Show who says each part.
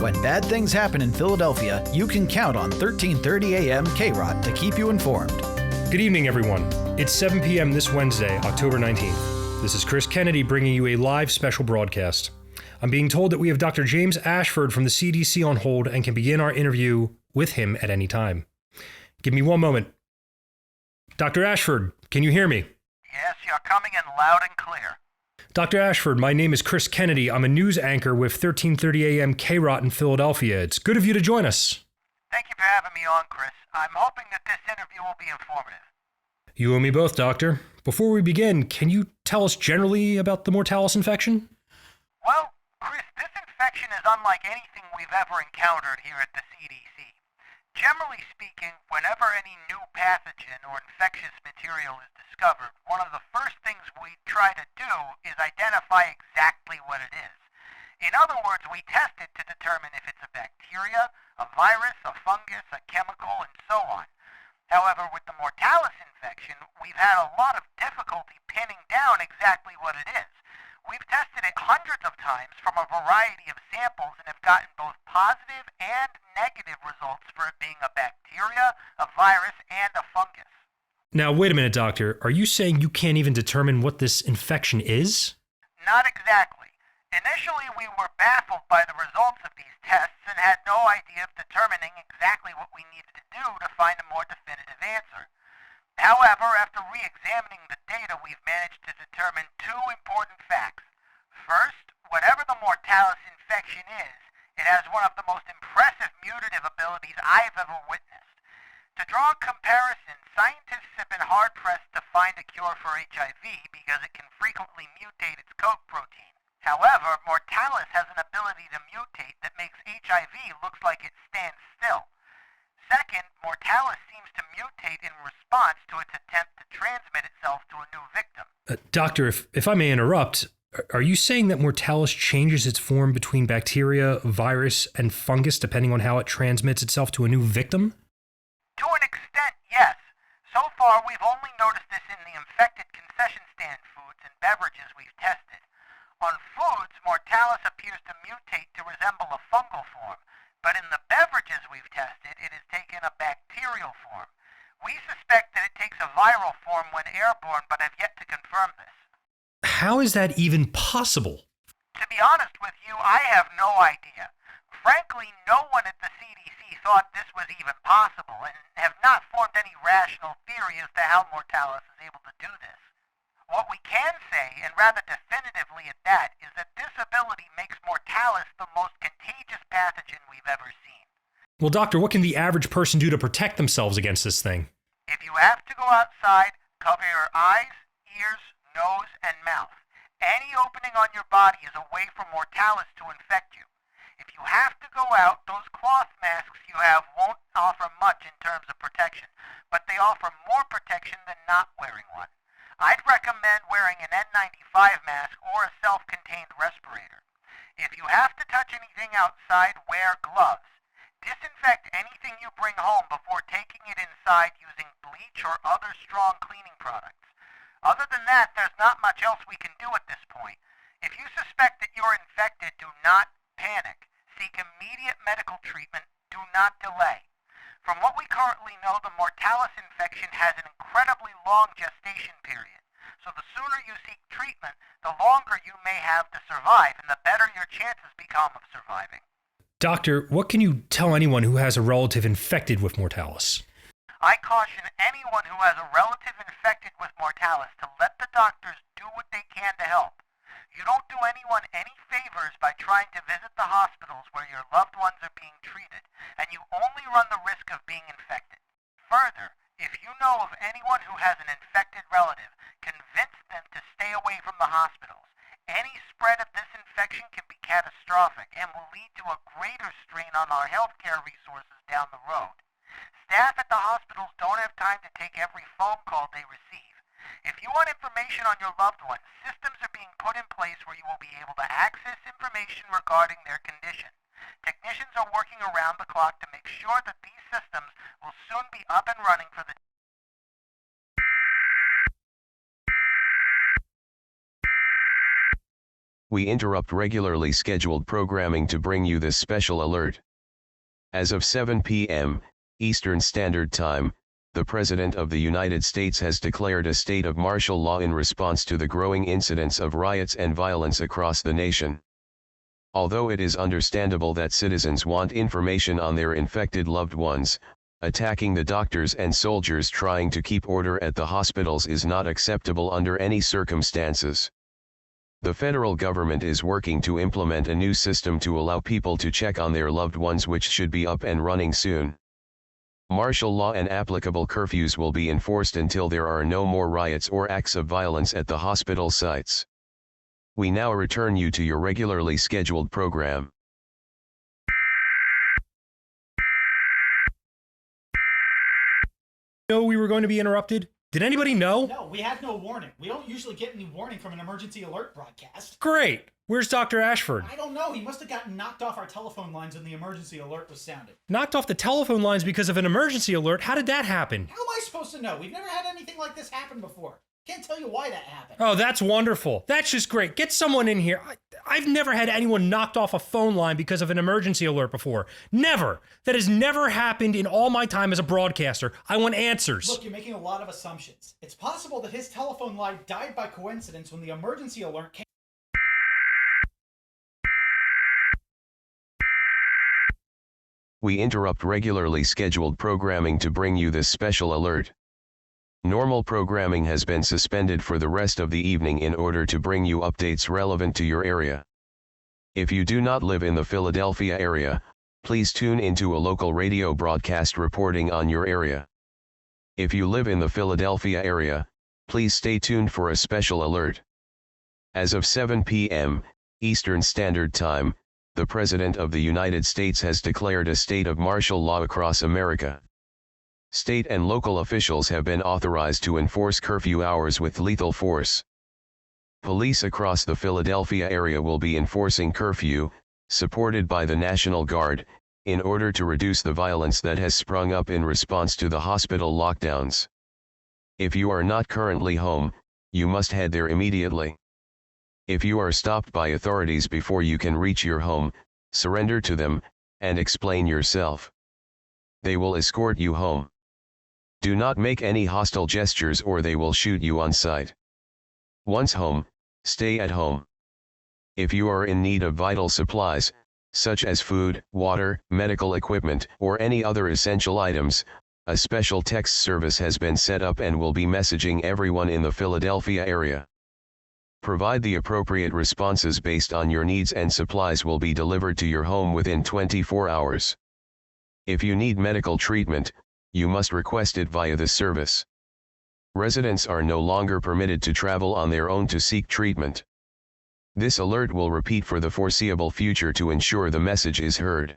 Speaker 1: When bad things happen in Philadelphia, you can count on 1330 AM KROT to keep you informed.
Speaker 2: Good evening, everyone. It's 7 p.m. this Wednesday, October 19th. This is Chris Kennedy bringing you a live special broadcast. I'm being told that we have Dr. James Ashford from the CDC on hold and can begin our interview with him at any time. Give me one moment. Dr. Ashford, can you hear me?
Speaker 3: Yes, you're coming in loud and clear.
Speaker 2: Dr. Ashford, my name is Chris Kennedy. I'm a news anchor with 1330 AM KROT in Philadelphia. It's good of you to join us.
Speaker 3: Thank you for having me on, Chris. I'm hoping that this interview will be informative.
Speaker 2: You and me both, Doctor. Before we begin, can you tell us generally about the Mortalis infection?
Speaker 3: Well, Chris, this infection is unlike anything we've ever encountered here at the CDC. Generally speaking, whenever any new pathogen or infectious material is discovered, one of the first things we try to do is identify exactly what it is. In other words, we test it to determine if it's a bacteria, a virus, a fungus, a chemical, and so on. However, with the Mortalis infection, we've had a lot of difficulty pinning down exactly what it is. We've tested it hundreds of times from a variety of samples and have gotten both positive and negative results for it being a bacteria, a virus, and a fungus.
Speaker 2: Now, wait a minute, Doctor. Are you saying you can't even determine what this infection is?
Speaker 3: Not exactly. Initially, we were baffled by the results of these tests and had no idea of determining exactly what we needed to do to find a more definitive answer. However, after re-examining the data, we've managed to determine two important facts. First, whatever the Mortalis infection is, it has one of the most impressive mutative abilities I've ever witnessed. To draw a comparison, scientists have been hard-pressed to find a cure for HIV because it can frequently mutate its coat protein. However, Mortalis has an ability to mutate that makes HIV look like it stands still. Second, Mortalis seems to mutate in response to its attempt to transmit itself to a new victim.
Speaker 2: Doctor, if I may interrupt, are you saying that Mortalis changes its form between bacteria, virus, and fungus depending on how it transmits itself to a new victim?
Speaker 3: To an extent, yes. So far, we've only noticed this in the infected concession stand foods and beverages we've tested. On foods, Mortalis appears to mutate to resemble a fungal form, but in the beverages we've tested, it has taken a bacterial form. We suspect that it takes a viral form when airborne, but have yet to confirm this.
Speaker 2: How is that even possible?
Speaker 3: To be honest with you, I have no idea. Frankly, no one at the CDC thought this was even possible and have not formed any rational theory as to how Mortalis is able to do this. What we can say, and rather definitively at that, is that this ability makes Mortalis the most contagious pathogen we've ever seen.
Speaker 2: Well, Doctor, what can the average person do to protect themselves against this thing?
Speaker 3: If you have to go outside, cover your eyes, ears, nose, and mouth. Any opening on your body is a way for Mortalis to infect you. If you have to go out, those cloth masks you have won't offer much in terms of protection, but they offer more protection than not wearing one. I'd recommend wearing an N95 mask or a self-contained respirator. If you have to touch anything outside, wear gloves. Disinfect anything you bring home before taking it inside using bleach or other strong cleaning products. Other than that, there's not much else we can do at this point. If you suspect that you're infected, do not panic. Seek immediate medical treatment. Do not delay. From what we currently know, the Mortalis infection has an incredibly long gestation period. So the sooner you seek treatment, the longer you may have to survive, and the better your chances become of surviving.
Speaker 2: Doctor, what can you tell anyone who has a relative infected with Mortalis?
Speaker 3: I caution anyone who has a relative infected with Mortalis to let the doctors do what they can to help. You don't do anyone any favors by trying to visit the hospitals where your loved ones are being treated, and you only run the risk of being infected. Further, if you know of anyone who has an infected relative, convince them to stay away from the hospitals. Any spread of this infection can be catastrophic and will lead to a greater strain on our healthcare resources down the road. Staff at the hospitals don't have time to take every phone call they receive. If you want information on your loved ones, systems are being put in place where you will be able to access information regarding their condition. Technicians are working around the clock to make sure that these systems will soon be up and running for the
Speaker 4: We interrupt regularly scheduled programming to bring you this special alert. As of 7 p.m. Eastern Standard Time, the President of the United States has declared a state of martial law in response to the growing incidence of riots and violence across the nation. Although it is understandable that citizens want information on their infected loved ones, attacking the doctors and soldiers trying to keep order at the hospitals is not acceptable under any circumstances. The federal government is working to implement a new system to allow people to check on their loved ones, which should be up and running soon. Martial law and applicable curfews will be enforced until there are no more riots or acts of violence at the hospital sites. We now return you to your regularly scheduled program.
Speaker 2: Know we were going to be interrupted? Did anybody know?
Speaker 5: No, we had no warning. We don't usually get any warning from an emergency alert broadcast.
Speaker 2: Great. Where's Dr. Ashford?
Speaker 5: I don't know. He must have gotten knocked off our telephone lines when the emergency alert was sounded.
Speaker 2: Knocked off the telephone lines because of an emergency alert? How did that happen?
Speaker 5: How am I supposed to know? We've never had anything like this happen before. Can't tell you why that happened.
Speaker 2: Oh, that's wonderful. That's just great. Get someone in here. I've never had anyone knocked off a phone line because of an emergency alert before. Never. That has never happened in all my time as a broadcaster. I want answers.
Speaker 5: Look, you're making a lot of assumptions. It's possible that his telephone line died by coincidence when the emergency alert came.
Speaker 4: We interrupt regularly scheduled programming to bring you this special alert. Normal programming has been suspended for the rest of the evening in order to bring you updates relevant to your area. If you do not live in the Philadelphia area, please tune into a local radio broadcast reporting on your area. If you live in the Philadelphia area, please stay tuned for a special alert. As of 7 p.m. Eastern Standard Time, the President of the United States has declared a state of martial law across America. State and local officials have been authorized to enforce curfew hours with lethal force. Police across the Philadelphia area will be enforcing curfew, supported by the National Guard, in order to reduce the violence that has sprung up in response to the hospital lockdowns. If you are not currently home, you must head there immediately. If you are stopped by authorities before you can reach your home, surrender to them, and explain yourself. They will escort you home. Do not make any hostile gestures or they will shoot you on sight. Once home, stay at home. If you are in need of vital supplies, such as food, water, medical equipment, or any other essential items, a special text service has been set up and will be messaging everyone in the Philadelphia area. Provide the appropriate responses based on your needs and supplies will be delivered to your home within 24 hours. If you need medical treatment, you must request it via this service. Residents are no longer permitted to travel on their own to seek treatment. This alert will repeat for the foreseeable future to ensure the message is heard.